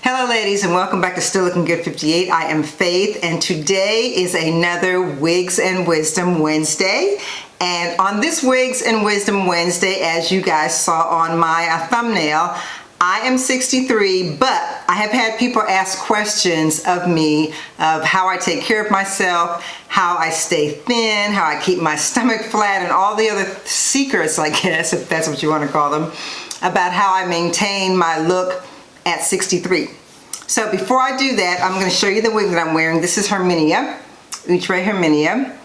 Hello ladies, and welcome back to Still Looking Good 58. I am Faith, and today is another Wigs and Wisdom Wednesday. And on this Wigs and Wisdom Wednesday, as you guys saw on my thumbnail, I am 63, but I have had people ask questions of me of how I take care of myself, how I stay thin, how I keep my stomach flat, and all the other secrets, I guess, if that's what you want to call them, about how I maintain my look at 63. So before I do that, I'm going to show you the wig that I'm wearing. This is Herminia, Outre Herminia,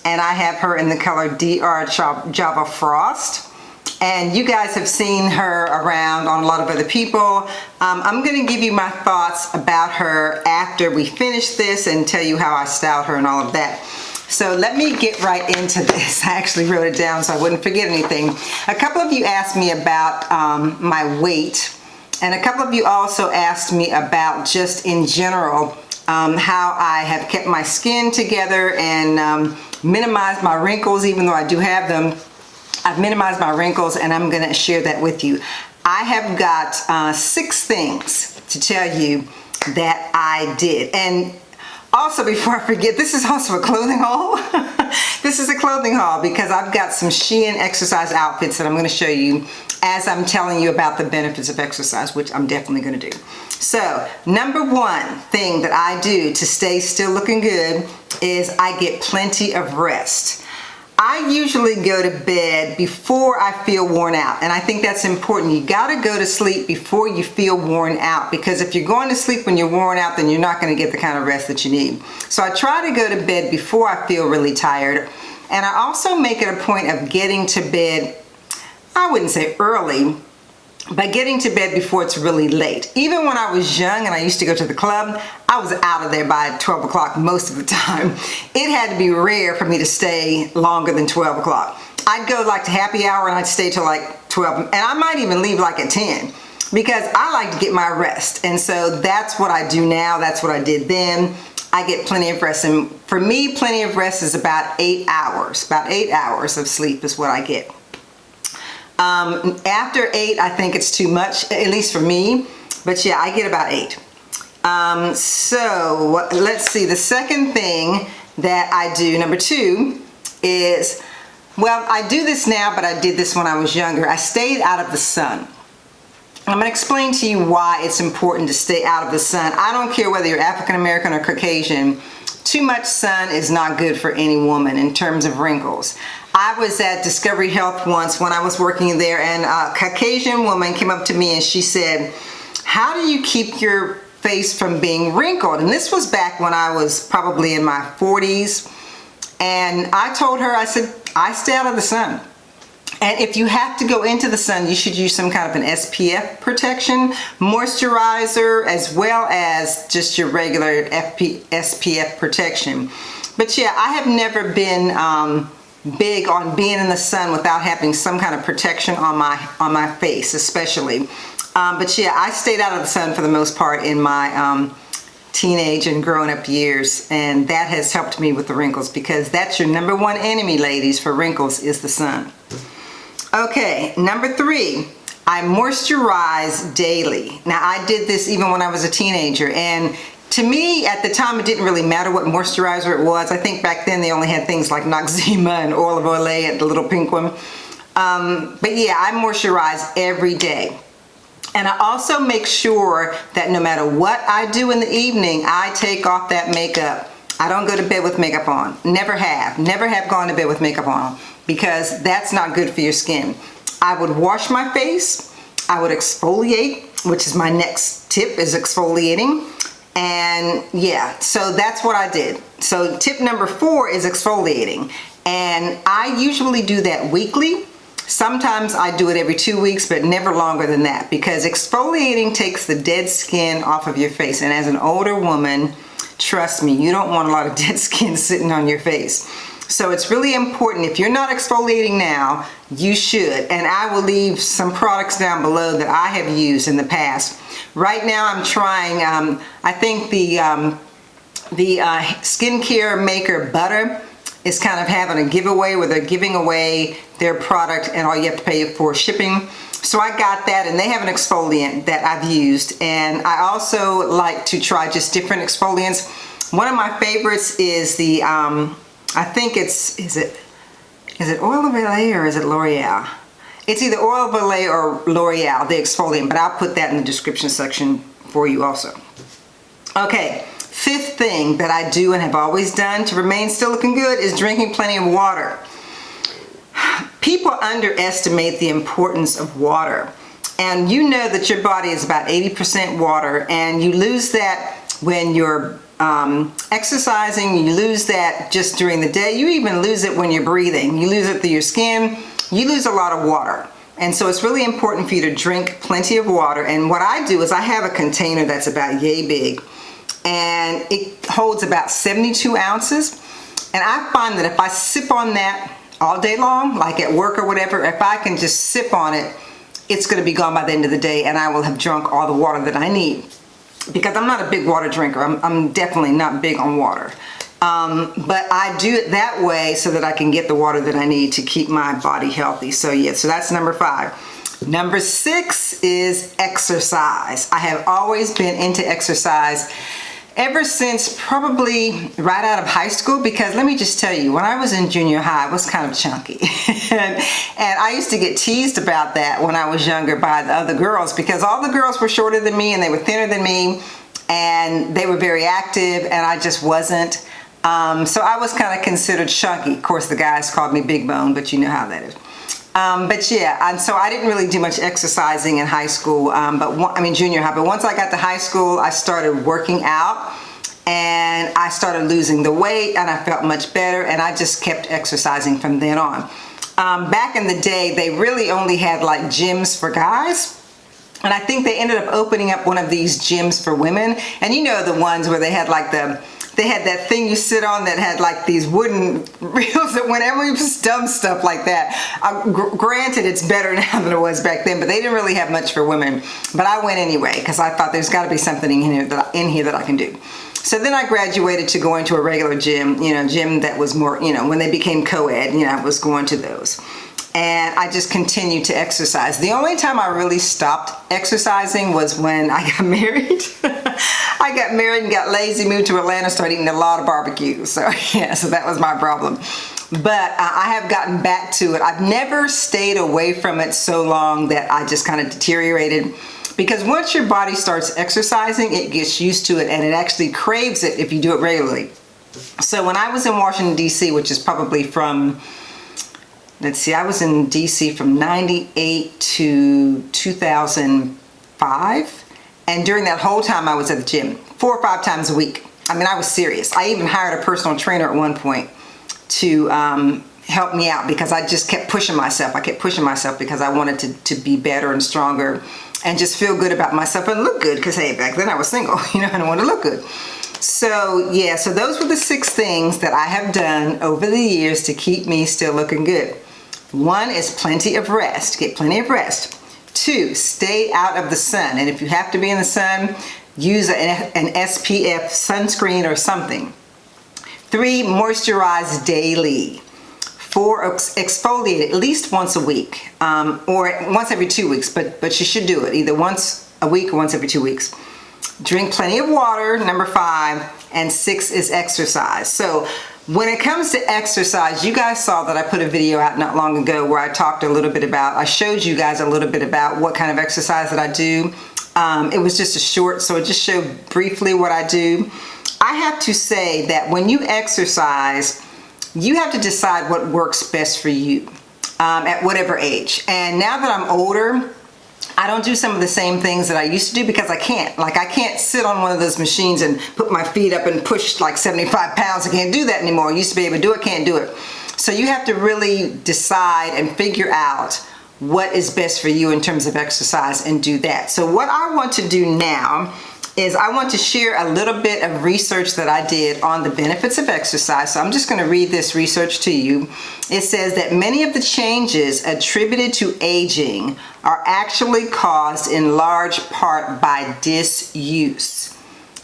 and I have her in the color DR Java Frost. And you guys have seen her around on a lot of other people. I'm going to give you my thoughts about her after we finish this and tell you how I styled her and all of that. So let me get right into this. I actually wrote it down so I wouldn't forget anything. A couple of you asked me about my weight. And a couple of you also asked me about just in general how I have kept my skin together and minimized my wrinkles, even though I do have them. I've minimized my wrinkles, and I'm going to share that with you. I have got 6 things to tell you that I did. And also, before I forget, this is also a clothing haul. This is a clothing haul because I've got some Shein exercise outfits that I'm going to show you as I'm telling you about the benefits of exercise, which I'm definitely going to do. So, number one thing that I do to stay still looking good is I get plenty of rest. I usually go to bed before I feel worn out, and I think that's important. You got to go to sleep before you feel worn out, because if you're going to sleep when you're worn out, then you're not going to get the kind of rest that you need. So I try to go to bed before I feel really tired, and I also make it a point of getting to bed, I wouldn't say early, but getting to bed before it's really late. Even when I was young and I used to go to the club, I was out of there by 12 o'clock most of the time. It had to be rare for me to stay longer than 12 o'clock. I'd go like to happy hour and I'd stay till like 12, and I might even leave like at 10 because I like to get my rest. And so that's what I do now. That's what I did then. I get plenty of rest, and for me, plenty of rest is about 8 hours. About 8 hours of sleep is what I get. After 8, I think it's too much, at least for me, but yeah, I get about 8. So let's see, the second thing that I do, number 2, is, well, I do this now, but I did this when I was younger. I stayed out of the sun. I'm going to explain to you why it's important to stay out of the sun. I don't care whether you're African American or Caucasian. Too much sun is not good for any woman in terms of wrinkles. I was at Discovery Health once when I was working there, and a Caucasian woman came up to me and she said, "How do you keep your face from being wrinkled?" And this was back when I was probably in my 40s. And I told her, I said, I stay out of the sun. And if you have to go into the sun, you should use some kind of an SPF protection, moisturizer, as well as just your regular SPF protection. But yeah, I have never been big on being in the sun without having some kind of protection on my face, especially. But yeah, I stayed out of the sun for the most part in my teenage and growing up years, and that has helped me with the wrinkles, because that's your number one enemy, ladies, for wrinkles is the sun. Okay, number 3, I moisturize daily. Now, I did this even when I was a teenager, and to me, at the time, it didn't really matter what moisturizer it was. I think back then they only had things like Noxzema and Oil of Olay, the little pink one. But yeah, I moisturize every day. And I also make sure that no matter what I do in the evening, I take off that makeup. I don't go to bed with makeup on. Never have. Never have gone to bed with makeup on, because that's not good for your skin. I would wash my face. I would exfoliate, which is my next tip, is exfoliating. And yeah, so that's what I did. So tip number 4 is exfoliating. And I usually do that weekly. Sometimes I do it every 2 weeks, but never longer than that, because exfoliating takes the dead skin off of your face. And as an older woman, trust me, you don't want a lot of dead skin sitting on your face. So it's really important. If you're not exfoliating now, you should. And I will leave some products down below that I have used in the past. Right now I'm trying, I think the skincare maker Butter is kind of having a giveaway where they're giving away their product and all you have to pay for shipping. So I got that, and they have an exfoliant that I've used, and I also like to try just different exfoliants. One of my favorites is the, I think is it Oil of Olay or is it L'Oreal? It's either Oil of Olay or L'Oreal, the exfoliant, but I'll put that in the description section for you also. Okay, fifth thing that I do and have always done to remain still looking good is drinking plenty of water. People underestimate the importance of water. And you know that your body is about 80% water, and you lose that when you're exercising, you lose that just during the day, you even lose it when you're breathing, you lose it through your skin, you lose a lot of water. And so it's really important for you to drink plenty of water. And what I do is I have a container that's about yay big, and it holds about 72 ounces. And I find that if I sip on that all day long, like at work or whatever, if I can just sip on it, it's going to be gone by the end of the day, and I will have drunk all the water that I need. Because I'm not a big water drinker. I'm definitely not big on water. But I do it that way so that I can get the water that I need to keep my body healthy. So yeah, so that's number 5. Number 6 is exercise. I have always been into exercise ever since probably right out of high school, because let me just tell you, when I was in junior high, I was kind of chunky. and I used to get teased about that when I was younger by the other girls, because all the girls were shorter than me and they were thinner than me, and they were very active, and I just wasn't. So I was kind of considered chunky. Of course, the guys called me big bone, but you know how that is. But yeah, and so I didn't really do much exercising in high school, junior high. But once I got to high school, I started working out, and I started losing the weight, and I felt much better, and I just kept exercising from then on. Back in the day, they really only had like gyms for guys. And I think they ended up opening up one of these gyms for women. And you know, the ones where they had like they had that thing you sit on that had like these wooden reels that went every dumb stuff like that. Granted, it's better now than it was back then, but they didn't really have much for women. But I went anyway, because I thought there's got to be something in here that I can do. So then I graduated to going to a regular gym, gym that was more, when they became co-ed, I was going to those. And I just continued to exercise. The only time I really stopped exercising was when I got married. I got married and got lazy, moved to Atlanta, started eating a lot of barbecue. So yeah, so that was my problem. But I have gotten back to it. I've never stayed away from it so long that I just kind of deteriorated. Because once your body starts exercising, it gets used to it, and it actually craves it if you do it regularly. So when I was in Washington, D.C., which is probably from, let's see, I was in D.C. from 98 to 2005. And during that whole time, I was at the gym 4 or 5 times a week. I mean, I was serious. I even hired a personal trainer at one point to help me out, because I just kept pushing myself. I kept pushing myself because I wanted to be better and stronger and just feel good about myself and look good, because hey, back then I was single, and I wanted to look good. So yeah, so those were the 6 things that I have done over the years to keep me still looking good. 1 is plenty of rest. Get plenty of rest. 2, stay out of the sun. And if you have to be in the sun, use an SPF sunscreen or something. 3, moisturize daily. 4, exfoliate at least once a week, or once every 2 weeks, but you should do it either once a week or once every 2 weeks. Drink plenty of water, number 5, and 6 is exercise. So when it comes to exercise, you guys saw that I put a video out not long ago where I talked a little bit about, I showed you guys a little bit about what kind of exercise that I do. It was just a short, so it just showed briefly what I do. I have to say that when you exercise, you have to decide what works best for you at whatever age. And now that I'm older, I don't do some of the same things that I used to do, because I can't. Like, I can't sit on one of those machines and put my feet up and push like 75 pounds. I can't do that anymore. I used to be able to do it, can't do it. So you have to really decide and figure out what is best for you in terms of exercise and do that. So what I want to do now is I want to share a little bit of research that I did on the benefits of exercise. So I'm just going to read this research to you. It says that many of the changes attributed to aging are actually caused in large part by disuse.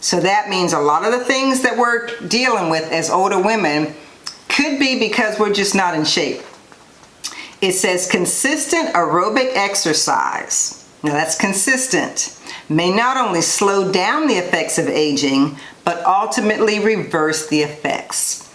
So that means a lot of the things that we're dealing with as older women could be because we're just not in shape. It says consistent aerobic exercise. Now that's consistent. May not only slow down the effects of aging, but ultimately reverse the effects.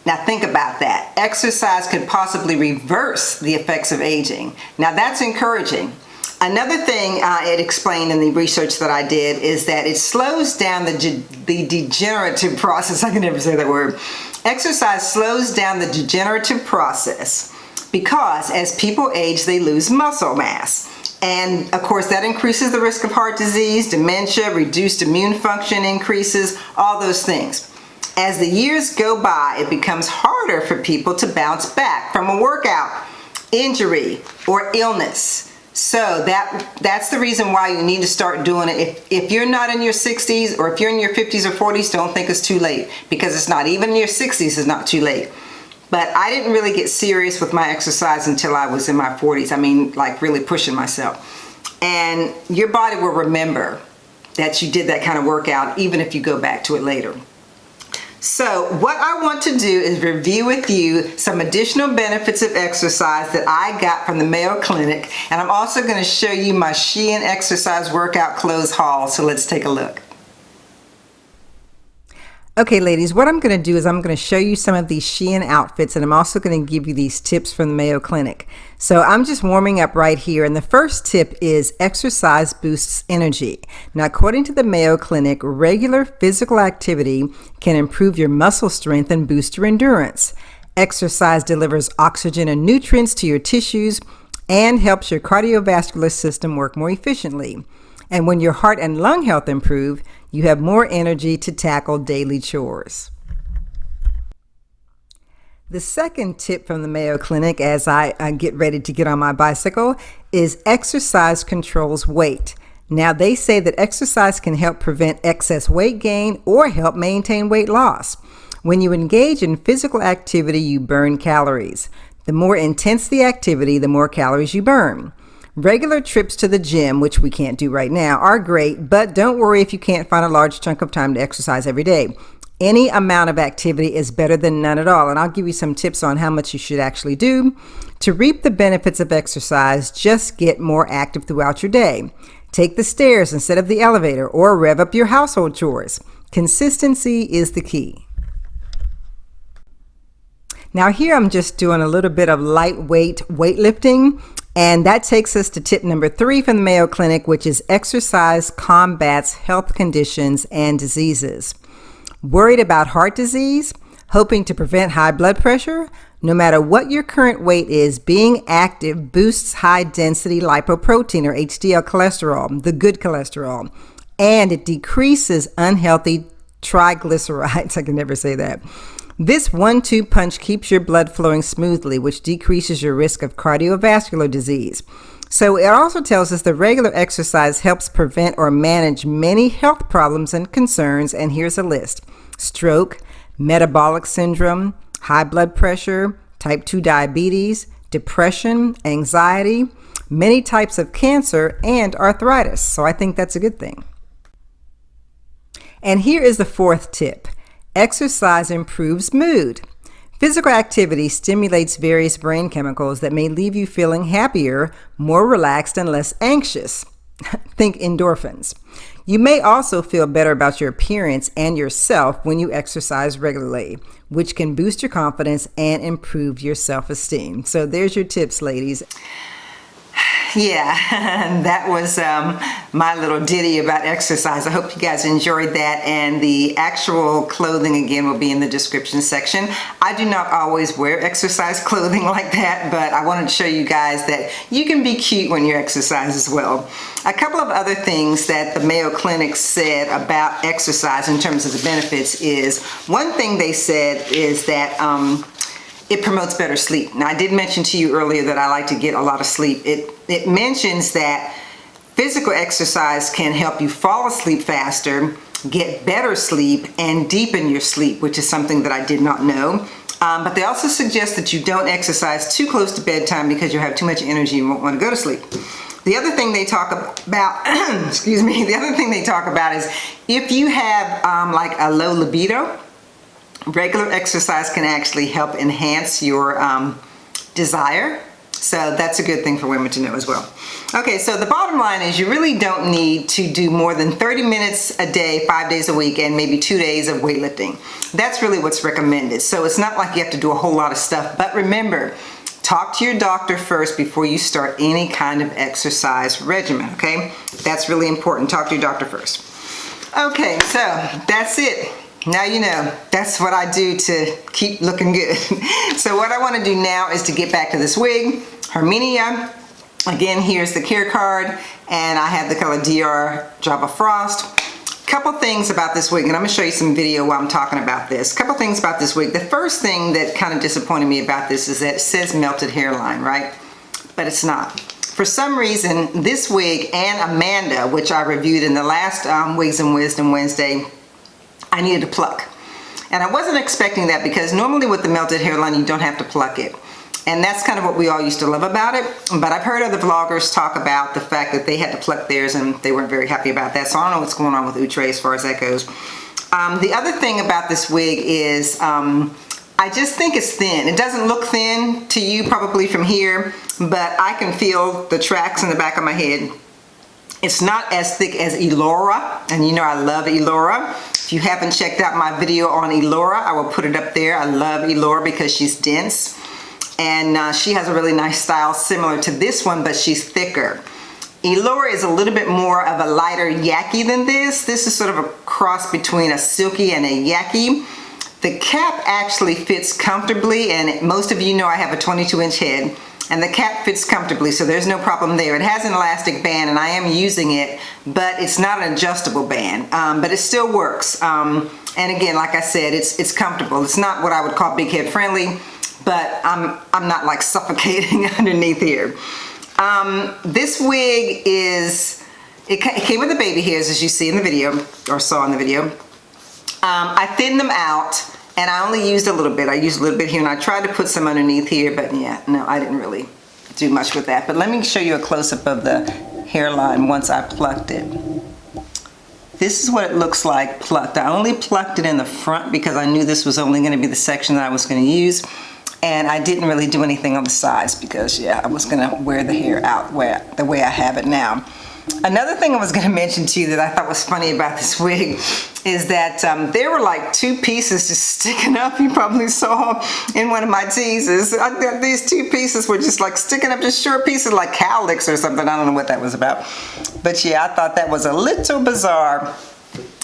Now think about that. Exercise could possibly reverse the effects of aging. Now that's encouraging. Another thing it explained in the research that I did is that it slows down the degenerative process. I can never say that word. Exercise slows down the degenerative process because as people age, they lose muscle mass. And of course, that increases the risk of heart disease, dementia, reduced immune function increases, all those things. As the years go by, it becomes harder for people to bounce back from a workout, injury, or illness. So that's the reason why you need to start doing it. If you're not in your 60s or if you're in your 50s or 40s, don't think it's too late, because it's not. Even in your 60s is not too late. But I didn't really get serious with my exercise until I was in my 40s. I mean, like really pushing myself. And your body will remember that you did that kind of workout even if you go back to it later. So what I want to do is review with you some additional benefits of exercise that I got from the Mayo Clinic, and I'm also going to show you my Shein exercise workout clothes haul, so let's take a look. Okay, ladies, what I'm going to do is I'm going to show you some of these Shein outfits, and I'm also going to give you these tips from the Mayo Clinic. So I'm just warming up right here, and the first tip is exercise boosts energy. Now, according to the Mayo Clinic, regular physical activity can improve your muscle strength and boost your endurance. Exercise delivers oxygen and nutrients to your tissues and helps your cardiovascular system work more efficiently. And when your heart and lung health improve, you have more energy to tackle daily chores. The second tip from the Mayo Clinic as I get ready to get on my bicycle is exercise controls weight. Now they say that exercise can help prevent excess weight gain or help maintain weight loss. When you engage in physical activity, you burn calories. The more intense the activity, the more calories you burn. Regular trips to the gym, which we can't do right now, are great, but don't worry if you can't find a large chunk of time to exercise every day. Any amount of activity is better than none at all, and I'll give you some tips on how much you should actually do. To reap the benefits of exercise, just get more active throughout your day. Take the stairs instead of the elevator, or rev up your household chores. Consistency is the key. Now here I'm just doing a little bit of lightweight weightlifting. And that takes us to tip number 3 from the Mayo Clinic, which is exercise combats health conditions and diseases. Worried about heart disease? Hoping to prevent high blood pressure? No matter what your current weight is, being active boosts high-density lipoprotein or HDL cholesterol, the good cholesterol, and it decreases unhealthy triglycerides. I can never say that. This 1-2 punch keeps your blood flowing smoothly, which decreases your risk of cardiovascular disease. So it also tells us that regular exercise helps prevent or manage many health problems and concerns, and here's a list: stroke, metabolic syndrome, high blood pressure, type 2 diabetes, depression, anxiety, many types of cancer, and arthritis. So I think that's a good thing. And here is the 4th tip. Exercise improves mood. Physical activity stimulates various brain chemicals that may leave you feeling happier, more relaxed, and less anxious. Think endorphins. You may also feel better about your appearance and yourself when you exercise regularly, which can boost your confidence and improve your self-esteem. So there's your tips, ladies. Yeah, that was my little ditty about exercise. I hope you guys enjoyed that, and the actual clothing again will be in the description section. I do not always wear exercise clothing like that, but I wanted to show you guys that you can be cute when you exercise as well. A couple of other things that the Mayo Clinic said about exercise in terms of the benefits is, one thing they said is that it promotes better sleep. Now, I did mention to you earlier that I like to get a lot of sleep. It mentions that physical exercise can help you fall asleep faster, get better sleep, and deepen your sleep, which is something that I did not know. But they also suggest that you don't exercise too close to bedtime because you'll have too much energy and won't want to go to sleep. The other thing they talk about, excuse me, the other thing they talk about is if you have like a low libido, regular exercise can actually help enhance your desire So that's a good thing for women to know as well. Okay, so the bottom line is you really don't need to do more than 30 minutes a day, 5 days a week, and maybe 2 days of weightlifting. That's really what's recommended. So it's not like you have to do a whole lot of stuff, but remember, talk to your doctor first before you start any kind of exercise regimen, okay? That's really important. Talk to your doctor first. Okay, so that's it. Now you know, that's what I do to keep looking good. So what I want to do now is to get back to this wig, Herminia. Again, here's the care card, and I have the color DR Java Frost. Couple things about this wig, and I'm going to show you some video while I'm talking about this. Couple things about this wig. The first thing that kind of disappointed me about this is that it says melted hairline, right? But it's not. For some reason, this wig and Amanda, which I reviewed in the last Wigs and Wisdom Wednesday, I needed to pluck. And I wasn't expecting that because normally with the melted hairline, you don't have to pluck it. And that's kind of what we all used to love about it. But I've heard other vloggers talk about the fact that they had to pluck theirs and they weren't very happy about that. So I don't know what's going on with Outre as far as that goes. The other thing about this wig is I just think it's thin. It doesn't look thin to you probably from here, but I can feel the tracks in the back of my head. It's not as thick as Elora, and you know I love Elora. If you haven't checked out my video on Elora, I will put it up there. I love Elora because she's dense. And she has a really nice style similar to this one, but she's thicker. Elora is a little bit more of a lighter yaki than this. This is sort of a cross between a silky and a yaki. The cap actually fits comfortably, and most of you know I have a 22-inch head, and the cap fits comfortably, so there's no problem there. It has an elastic band, and I am using it, but it's not an adjustable band, but it still works. And again, like I said, it's comfortable. It's not what I would call big head friendly, but I'm not like suffocating underneath here. This wig it came with the baby hairs, as you see in the video, or saw in the video. I thinned them out, and I only used a little bit. I used a little bit here, and I tried to put some underneath here, but yeah, no, I didn't really do much with that. But let me show you a close-up of the hairline once I plucked it. This is what it looks like plucked. I only plucked it in the front because I knew this was only going to be the section that I was going to use. And I didn't really do anything on the sides because, yeah, I was going to wear the hair out the way I have it now. Another thing I was going to mention to you that I thought was funny about this wig is that there were like 2 pieces just sticking up. You probably saw in one of my teases. These 2 pieces were just like sticking up, just short pieces like cowlicks or something. I don't know what that was about. But yeah, I thought that was a little bizarre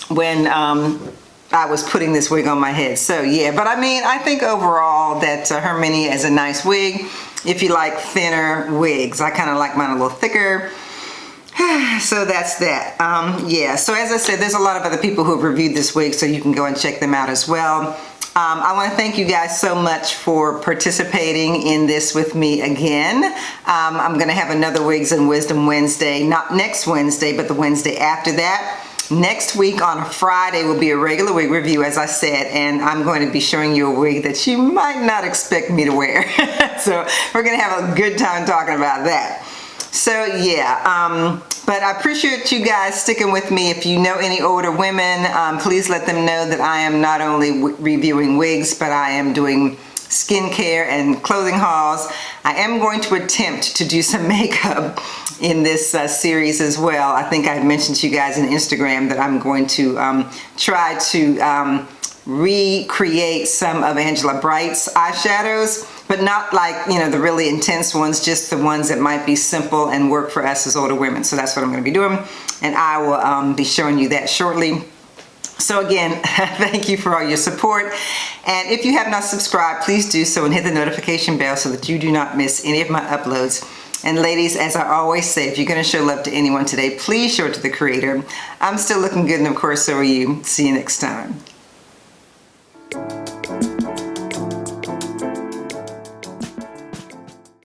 when I was putting this wig on my head. So yeah, but I mean, I think overall that Herminia is a nice wig if you like thinner wigs. I kind of like mine a little thicker. So that's that. Yeah, so as I said, there's a lot of other people who have reviewed this wig, so you can go and check them out as well. I want to thank you guys so much for participating in this with me again. I'm going to have another Wigs and Wisdom Wednesday, not next Wednesday, but the Wednesday after that. Next week on a Friday will be a regular wig review, as I said, and I'm going to be showing you a wig that you might not expect me to wear. So we're going to have a good time talking about that. So yeah, but I appreciate you guys sticking with me. If you know any older women, please let them know that I am not only reviewing wigs, but I am doing skincare and clothing hauls. I am going to attempt to do some makeup in this series as well. I think I mentioned to you guys on Instagram that I'm going to try to recreate some of Angela Bright's eyeshadows, but not like, you know, the really intense ones, just the ones that might be simple and work for us as older women. So that's what I'm going to be doing, and I will be showing you that shortly. So again, thank you for all your support, and if you have not subscribed, please do so and hit the notification bell so that you do not miss any of my uploads. And ladies, as I always say, if you're going to show love to anyone today, please show it to the creator. I'm still looking good, and of course so are you. See you next time.